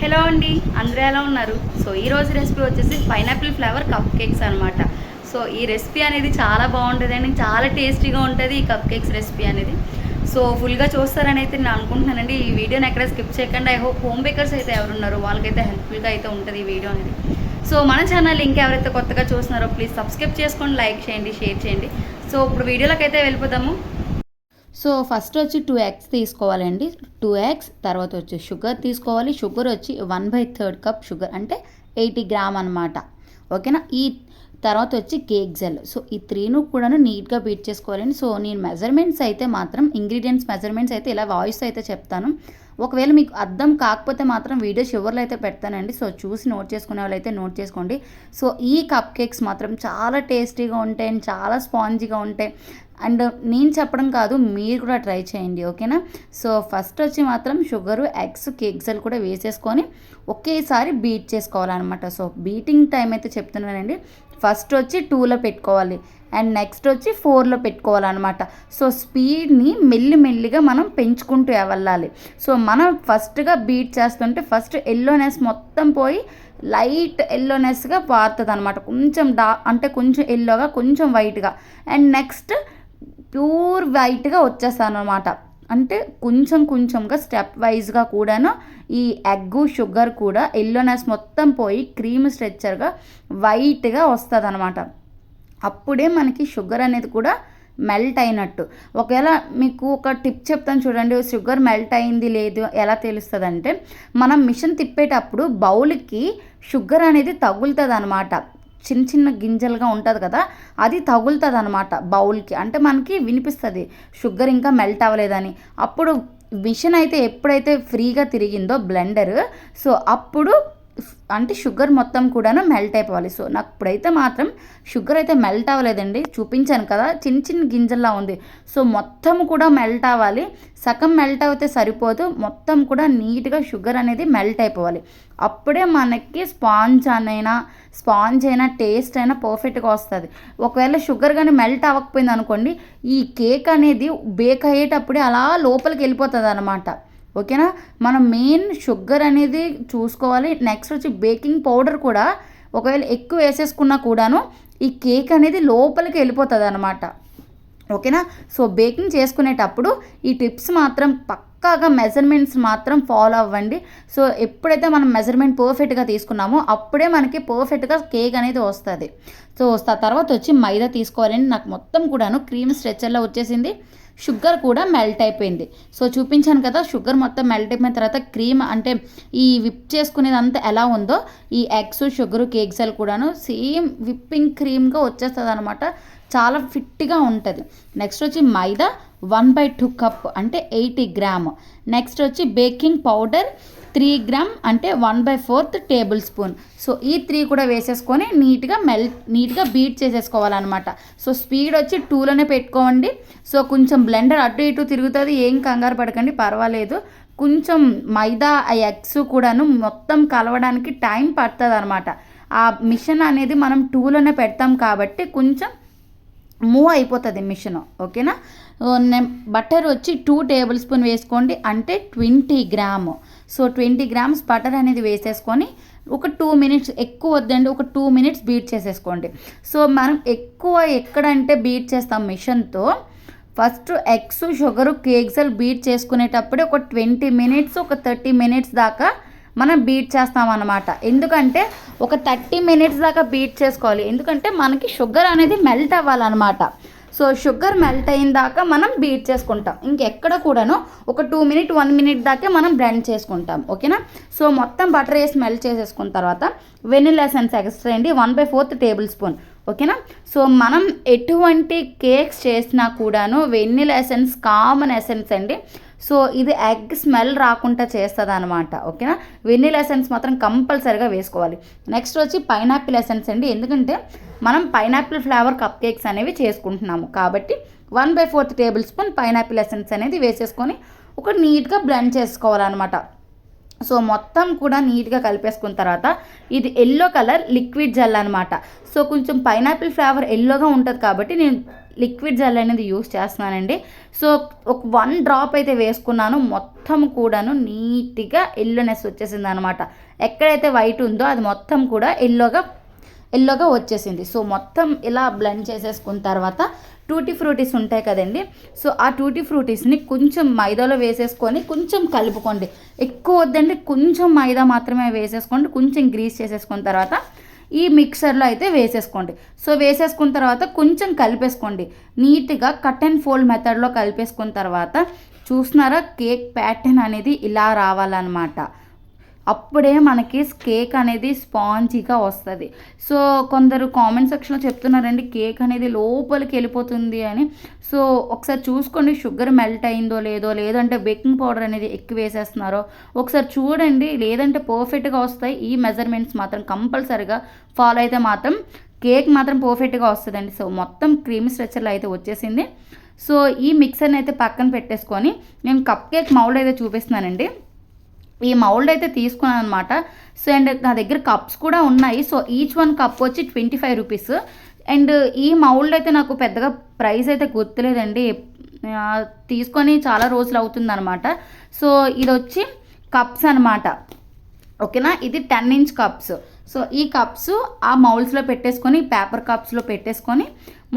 Hello అండి, అందరూ ఎలా ఉన్నారు? సో ఈరోజు రెసిపీ వచ్చేసి పైనాపిల్ ఫ్లేవర్ కప్ కేక్స్ అనమాట. సో ఈ రెసిపీ అనేది చాలా బాగుంటుందండి, చాలా టేస్టీగా ఉంటుంది ఈ కప్ కేక్స్ రెసిపీ అనేది. సో ఫుల్గా చూస్తారని అయితే నేను అనుకుంటున్నానండి. ఈ వీడియోని ఎక్కడ స్కిప్ చేయకుండా ఐ హోప్ హోమ్ బేకర్స్ అయితే ఎవరున్నారో వాళ్ళకైతే హెల్ప్ఫుల్గా అయితే ఉంటుంది ఈ వీడియో అనేది. సో మన ఛానల్ ఇంకెవరైతే కొత్తగా చూస్తున్నారో ప్లీజ్ సబ్స్క్రైబ్ చేసుకోండి, లైక్ చేయండి, షేర్ చేయండి. సో ఇప్పుడు వీడియోలోకి అయితే వెళ్ళిపోదాము. సో ఫస్ట్ వచ్చి 2 eggs తీసుకోవాలండి. 2 eggs తర్వాత వచ్చి షుగర్ తీసుకోవాలి. షుగర్ వచ్చి 1/3 కప్ షుగర్ అంటే 80 గ్రామ్ అనమాట. ఓకేనా. ఈ తర్వాత వచ్చి కేక్ జెల్. సో ఈ 3ను కూడాను నీట్గా బీట్ చేసుకోవాలండి. సో నేను మెజర్మెంట్స్ అయితే మాత్రం ఇంగ్రీడియంట్స్ మెజర్మెంట్స్ అయితే ఇలా వాయిస్ అయితే చెప్తాను. ఒకవేళ మీకు అర్థం కాకపోతే మాత్రం వీడియో చివర్లో అయితే పెడతానండి. సో చూసి నోట్ చేసుకునే వాళ్ళు అయితే నోట్ చేసుకోండి. సో ఈ కప్ కేక్స్ మాత్రం చాలా టేస్టీగా ఉంటాయి అండ్ చాలా స్పాంజీగా ఉంటాయి. అండ్ నేను చెప్పడం కాదు, మీరు కూడా ట్రై చేయండి. ఓకేనా. సో ఫస్ట్ వచ్చి మాత్రం షుగరు, ఎగ్స్, కేక్ జెల్ కూడా వేసేసుకొని ఒకేసారి బీట్ చేసుకోవాలన్నమాట. సో బీటింగ్ టైం అయితే చెప్తున్నానండి. ఫస్ట్ వచ్చి 2లో పెట్టుకోవాలి అండ్ నెక్స్ట్ వచ్చి 4లో పెట్టుకోవాలన్నమాట. సో స్పీడ్ని మెల్లిమెల్లిగా మనం పెంచుకుంటూ వెళ్ళాలి. సో మనం ఫస్ట్గా బీట్ చేస్తుంటే ఫస్ట్ ఎల్లోనెస్ మొత్తం పోయి లైట్ ఎల్లోనెస్గా పారుతుంది అనమాట. కొంచెం అంటే కొంచెం ఎల్లోగా, కొంచెం వైట్గా, అండ్ నెక్స్ట్ ప్యూర్ వైట్గా వచ్చేస్తాను అనమాట. అంటే కొంచెం కొంచెంగా స్టెప్ వైజ్గా కూడాను ఈ ఎగ్, షుగర్ కూడా ఎల్లోనెస్ మొత్తం పోయి క్రీమ్ స్ట్రెచ్చర్గా వైట్గా వస్తుంది అనమాట. అప్పుడే మనకి షుగర్ అనేది కూడా మెల్ట్ అయినట్టు. ఒకవేళ మీకు ఒక టిప్ చెప్తాను చూడండి, షుగర్ మెల్ట్ అయింది లేదు ఎలా తెలుస్తుంది అంటే, మనం మిషన్ తిప్పేటప్పుడు బౌల్కి షుగర్ అనేది తగులుతుంది అనమాట. చిన్న చిన్న గింజలుగా ఉంటుంది కదా, అది తగులుతుంది అనమాట బౌల్కి. అంటే మనకి వినిపిస్తుంది షుగర్ ఇంకా మెల్ట్ అవ్వలేదని. అప్పుడు మిషన్ అయితే ఎప్పుడైతే ఫ్రీగా తిరిగిందో బ్లెండర్, సో అప్పుడు అంటే షుగర్ మొత్తం కూడాను మెల్ట్ అయిపోవాలి. సో నాకు ఇప్పుడైతే మాత్రం షుగర్ అయితే మెల్ట్ అవ్వలేదండి, చూపించాను కదా చిన్న చిన్న గింజల్లా ఉంది. సో మొత్తం కూడా మెల్ట్ అవ్వాలి. సగం మెల్ట్ అయితే సరిపోదు, మొత్తం కూడా నీట్గా షుగర్ అనేది మెల్ట్ అయిపోవాలి. అప్పుడే మనకి స్పాంజ్ అయినా టేస్ట్ అయినా పర్ఫెక్ట్గా వస్తుంది. ఒకవేళ షుగర్ కానీ మెల్ట్ అవ్వకపోయింది అనుకోండి, ఈ కేక్ అనేది బేక్ అయ్యేటప్పుడే అలా లోపలికి వెళ్ళిపోతుంది అనమాట. ఓకేనా. మనం మెయిన్ షుగర్ అనేది చూసుకోవాలి. నెక్స్ట్ వచ్చి బేకింగ్ పౌడర్ కూడా ఒకవేళ ఎక్కువ వేసేసుకున్నా కూడాను ఈ కేక్ అనేది లోపలికి వెళ్ళిపోతుంది అనమాట. ఓకేనా. సో బేకింగ్ చేసుకునేటప్పుడు ఈ టిప్స్ మాత్రం పక్కాగా మెజర్మెంట్స్ మాత్రం ఫాలో అవ్వండి. సో ఎప్పుడైతే మనం మెజర్మెంట్ పర్ఫెక్ట్గా తీసుకున్నామో అప్పుడే మనకి పర్ఫెక్ట్గా కేక్ అనేది వస్తుంది. సో తర్వాత వచ్చి మైదా తీసుకోవాలండి. నాకు మొత్తం కూడాను క్రీమ్ స్ట్రెచ్చర్లో వచ్చేసింది. షుగర్ కూడా మెల్ట్ అయిపోయింది. సో చూపించాను కదా, షుగర్ మొత్తం మెల్ట్ అయిపోయిన తర్వాత క్రీమ్ అంటే ఈ విప్ చేసుకునేది అంతా ఎలా ఉందో ఈ ఎగ్స్, షుగరు, కేక్ జెల్ కూడాను సేమ్ విప్పింగ్ క్రీమ్గా వచ్చేస్తుంది అనమాట. చాలా ఫిట్గా ఉంటుంది. నెక్స్ట్ వచ్చి మైదా 1/2 కప్ అంటే 80 గ్రామ్. నెక్స్ట్ వచ్చి బేకింగ్ పౌడర్ 3 గ్రామ్ అంటే 1/4 టేబుల్ స్పూన్. సో ఈ 3 కూడా వేసేసుకొని నీట్గా బీట్ చేసేసుకోవాలన్నమాట. సో స్పీడ్ వచ్చి 2లోనే పెట్టుకోండి. సో కొంచెం బ్లెండర్ అటు ఇటు తిరుగుతుంది, ఏం కంగారు పడకండి, పర్వాలేదు. కొంచెం మైదా, ఆ ఎగ్స్ కూడాను మొత్తం కలవడానికి టైం పడుతుంది అనమాట. ఆ మిషన్ అనేది మనం 2లోనే పెడతాం కాబట్టి కొంచెం మూవ్ అయిపోతుంది మిషన్. ఓకేనా. బటర్ వచ్చి 2 టేబుల్ స్పూన్ వేసుకోండి అంటే 20 గ్రామ్. సో 20 గ్రామ్స్ బటర్ అనేది వేసేసుకొని ఒక 2 మినిట్స్, ఎక్కువ వద్దండి, ఒక 2 మినిట్స్ బీట్ చేసేసుకోండి. సో మనం ఎక్కువ ఎక్కడంటే బీట్ చేస్తాం మిషన్తో, first eggs, sugar, cake gel beat చేసుకునేటప్పుడే ఒక 20 మినిట్స్, ఒక 30 మినిట్స్ దాకా మనం బీట్ చేస్తామన్నమాట. ఎందుకంటే ఒక 30 మినిట్స్ దాకా బీట్ చేసుకోవాలి, ఎందుకంటే మనకి షుగర్ అనేది మెల్ట్ అవ్వాలన్నమాట. సో షుగర్ మెల్ట్ అయిన దాకా మనం బీట్ చేసుకుంటాం. ఇంకెక్కడ కూడాను ఒక 1 మినిట్ దాకా మనం బ్లెండ్ చేసుకుంటాం. ఓకేనా. సో మొత్తం బటర్ వేసి మెల్ట్ చేసేసుకున్న తర్వాత వెనిలా ఎసెన్స్ ఎక్స్ట్రా అండి 1/4 టేబుల్ స్పూన్. ఓకేనా. సో మనం ఎటువంటి కేక్స్ చేసినా కూడాను వెనిలా ఎసెన్స్ కామన్ ఎసెన్స్ అండి. సో ఇది ఎగ్ స్మెల్ రాకుండా చేస్తుంది అనమాట. ఓకేనా. వెనిలా ఎసెన్స్ మాత్రం కంపల్సరీగా వేసుకోవాలి. నెక్స్ట్ వచ్చి పైనాపిల్ ఎసెన్స్ అండి, ఎందుకంటే మనం పైనాపిల్ ఫ్లేవర్ కప్ కేక్స్ అనేవి చేసుకుంటున్నాము కాబట్టి 1/4 టేబుల్ స్పూన్ పైనాపిల్ ఎసెన్స్ అనేది వేసేసుకొని ఒక నీట్గా బ్లెండ్ చేసుకోవాలన్నమాట. సో మొత్తం కూడా నీట్గా కలిపేసుకున్న తర్వాత ఇది ఎల్లో కలర్ లిక్విడ్ జెల్ అనమాట. సో కొంచెం పైనాపిల్ ఫ్లేవర్ ఎల్లోగా ఉంటుంది కాబట్టి నేను లిక్విడ్ జెల్ అనేది యూస్ చేస్తున్నానండి. సో ఒక 1 డ్రాప్ అయితే వేసుకున్నాను, మొత్తం కూడాను నీట్గా ఎల్లోనెస్ వచ్చేసింది అనమాట. ఎక్కడైతే వైట్ ఉందో అది మొత్తం కూడా ఎల్లోగా వచ్చేసింది. సో మొత్తం ఇలా బ్లెండ్ చేసేసుకున్న తర్వాత టూటీ ఫ్రూటీస్ ఉంటాయి కదండి, సో ఆ టూటీ ఫ్రూటీస్ని కొంచెం మైదాలో వేసేసుకొని కొంచెం కలుపుకోండి. ఎక్కువ వద్దండి, కొంచెం మైదా మాత్రమే వేసేసుకోండి. కొంచెం గ్రీస్ చేసేసుకున్న తర్వాత ఈ మిక్సర్లో అయితే వేసేసుకోండి. సో వేసేసుకున్న తర్వాత కొంచెం కలిపేసుకోండి నీట్గా. కట్ అండ్ ఫోల్డ్ మెథడ్లో కలిపేసుకున్న తర్వాత చూస్తున్నారా కేక్ ప్యాటర్న్ అనేది ఇలా రావాలన్నమాట. అప్పుడే మనకి కేక్ అనేది స్పాంజీగా వస్తుంది. సో కొందరు కామెంట్ సెక్షన్లో చెప్తున్నారండి కేక్ అనేది లోపలికి వెళ్ళిపోతుంది అని. సో ఒకసారి చూసుకోండి షుగర్ మెల్ట్ అయిందో లేదంటే బేకింగ్ పౌడర్ అనేది ఎక్కువ వేసేస్తున్నారో ఒకసారి చూడండి. లేదంటే పర్ఫెక్ట్గా వస్తాయి. ఈ మెజర్మెంట్స్ మాత్రం కంపల్సరీగా ఫాలో అయితే మాత్రం కేక్ మాత్రం పర్ఫెక్ట్గా వస్తుందండి. సో మొత్తం క్రీమ్ స్ట్రక్చర్లో అయితే వచ్చేసింది. సో ఈ మిక్సర్ని అయితే పక్కన పెట్టేసుకొని నేను కప్ కేక్ మౌల్డ్ అయితే చూపిస్తున్నానండి. ఈ మౌల్డ్ అయితే తీసుకున్నాను అనమాట. సో అండ్ నా దగ్గర కప్స్ కూడా ఉన్నాయి. సో ఈచ్ 1 కప్ వచ్చి 25 రూపీస్. అండ్ ఈ మౌల్డ్ అయితే నాకు పెద్దగా ప్రైస్ అయితే గుర్తులేదండి, తీసుకొని చాలా రోజులు అవుతుంది అనమాట. సో ఇది వచ్చి కప్స్ అనమాట, ఓకేనా. ఇది 10 ఇంచ్ కప్స్. సో ఈ కప్స్ ఆ మౌల్డ్స్లో పెట్టేసుకొని పేపర్ కప్స్లో పెట్టేసుకొని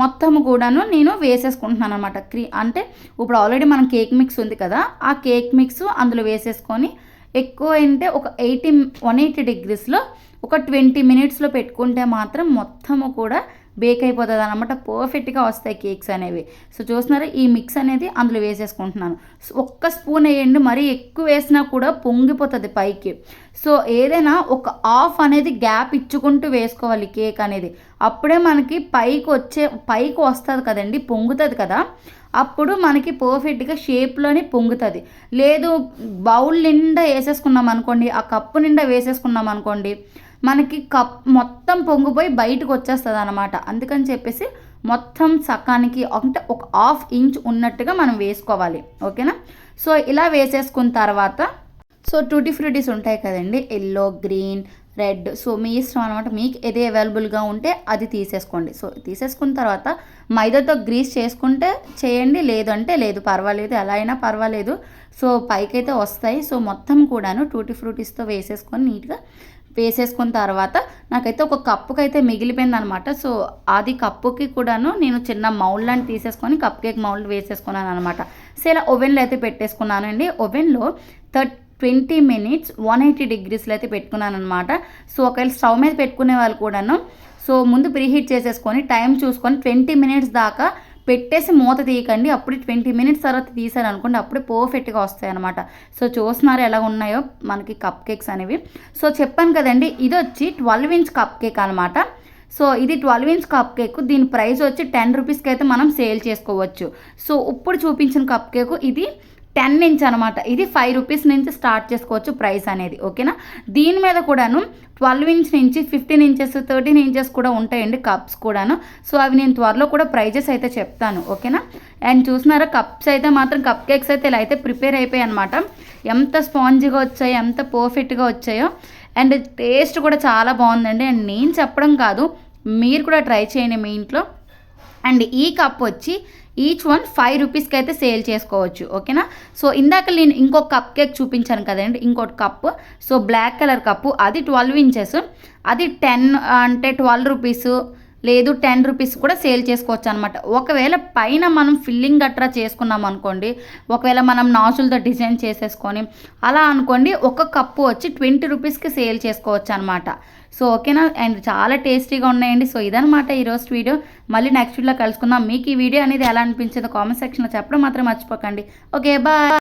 మొత్తం కూడాను నేను వేసేసుకుంటున్నాను అనమాట. అంటే ఇప్పుడు ఆల్రెడీ మనం కేక్ మిక్స్ ఉంది కదా, ఆ కేక్ మిక్స్ అందులో వేసేసుకొని ఎక్కువ అంటే ఒక 180 డిగ్రీస్లో ఒక 20 మినిట్స్లో పెట్టుకుంటే మాత్రం మొత్తము కూడా బేక్ అయిపోతుంది అనమాట. పర్ఫెక్ట్గా వస్తాయి కేక్స్ అనేవి. సో చూస్తున్నారా ఈ మిక్స్ అనేది అందులో వేసేసుకుంటున్నాను. సో 1 స్పూన్ వేయండి, మరీ ఎక్కువ వేసినా కూడా పొంగిపోతుంది పైకి. సో ఏదైనా ఒక హాఫ్ అనేది గ్యాప్ ఇచ్చుకుంటూ వేసుకోవాలి కేక్ అనేది. అప్పుడే మనకి పైకి వస్తుంది కదండి, పొంగుతుంది కదా, అప్పుడు మనకి పర్ఫెక్ట్గా షేప్లోనే పొంగుతుంది. లేదు బౌల్ నిండా వేసేసుకున్నాం అనుకోండి, ఆ కప్పు నిండా వేసేసుకున్నాం అనుకోండి, మనకి కప్ మొత్తం పొంగిపోయి బయటకు వచ్చేస్తుంది అనమాట. అందుకని చెప్పేసి మొత్తం సకానికి అంటే ఒక 1/2 ఇంచ్ ఉన్నట్టుగా మనం వేసుకోవాలి, ఓకేనా. సో ఇలా వేసేసుకున్న తర్వాత సో టూటీ ఫ్రూటీస్ ఉంటాయి కదండి, ఎల్లో, గ్రీన్, రెడ్. సో మీ ఇష్టం అనమాట, మీకు ఏది అవైలబుల్గా ఉంటే అది తీసేసుకోండి. సో తీసేసుకున్న తర్వాత మైదాతో గ్రీస్ చేసుకుంటే చేయండి, లేదంటే లేదు, పర్వాలేదు, ఎలా అయినా పర్వాలేదు. సో పైకైతే వస్తాయి. సో మొత్తం కూడాను టూటీ ఫ్రూటీస్తో వేసేసుకొని నీట్గా వేసేసుకున్న తర్వాత నాకైతే ఒక కప్పుకి అయితే మిగిలిపోయింది అనమాట. సో అది కప్పుకి కూడాను నేను చిన్న మౌల్డ్ అని తీసేసుకొని కప్ కేక్ మౌల్డ్ వేసేసుకున్నాను అనమాట. సో ఇలా ఓవెన్లో అయితే పెట్టేసుకున్నాను అండి. ఓవెన్లో 20 మినిట్స్ 180 డిగ్రీస్లో అయితే పెట్టుకున్నాను అనమాట. సో ఒకవేళ స్టవ్ మీద పెట్టుకునే వాళ్ళు కూడాను సో ముందు ప్రీహీట్ చేసేసుకొని టైం చూసుకొని 20 మినిట్స్ దాకా పెట్టేసి మూత తీయకండి. అప్పుడు 20 మినిట్స్ తర్వాత తీసారు అనుకోండి, అప్పుడే పర్ఫెక్ట్గా వస్తాయి అనమాట. సో చూస్తున్నారు ఎలా ఉన్నాయో మనకి కప్ కేక్స్ అనేవి. సో చెప్పాను కదండి, ఇది వచ్చి 12 ఇంచ్ కప్ కేక్ అనమాట. సో ఇది 12 ఇంచ్ కప్ కేక్, దీని ప్రైస్ వచ్చి 10 రూపీస్కి అయితే మనం సేల్ చేసుకోవచ్చు. సో ఇప్పుడు చూపించిన కప్ కేక్ ఇది 10 ఇంచ్ అనమాట. ఇది 5 రూపీస్ నుంచి స్టార్ట్ చేసుకోవచ్చు ప్రైస్ అనేది, ఓకేనా. దీని మీద కూడాను 12 ఇంచ్ నుంచి 15 ఇంచెస్ 13 ఇంచెస్ కూడా ఉంటాయండి కప్స్ కూడాను. సో అవి నేను త్వరలో కూడా ప్రైజెస్ అయితే చెప్తాను, ఓకేనా. అండ్ చూసినారా కప్స్ అయితే మాత్రం కప్ కేక్స్ అయితే ఇలా అయితే ప్రిపేర్ అయిపోయాయి అనమాట. ఎంత స్పాంజీగా వచ్చాయో, ఎంత పర్ఫెక్ట్గా వచ్చాయో. అండ్ టేస్ట్ కూడా చాలా బాగుందండి. అండ్ నేను చెప్పడం కాదు, మీరు కూడా ట్రై చేయండి మీ ఇంట్లో. అండ్ ఈ కప్ వచ్చి ఈచ్ 1 5 రూపీస్కి అయితే సేల్ చేసుకోవచ్చు, ఓకేనా. సో ఇందాక నేను ఇంకొక కప్ కేక్ చూపించాను కదండి, ఇంకోటి cup. So black colour cup, అది 12 ఇంచెస్, అది 10 అంటే 12 రూపీస్, లేదు 10 రూపీస్ కూడా సేల్ చేసుకోవచ్చు అనమాట. ఒకవేళ పైన మనం ఫిల్లింగ్ గట్రా చేసుకున్నాం అనుకోండి, ఒకవేళ మనం నాచులతో డిజైన్ చేసేసుకొని అలా అనుకోండి, ఒక కప్పు వచ్చి 20 రూపీస్కి సేల్ చేసుకోవచ్చు అనమాట. సో ఓకేనా. అండ్ చాలా టేస్టీగా ఉన్నాయండి. సో ఇదనమాట ఈరోజు వీడియో. మళ్ళీ నెక్స్ట్ వీడియోలో కలుసుకుందాం. మీకు ఈ వీడియో అనేది ఎలా అనిపించిందో కామెంట్ సెక్షన్లో చెప్పడం మాత్రం మర్చిపోకండి. Okay, bye.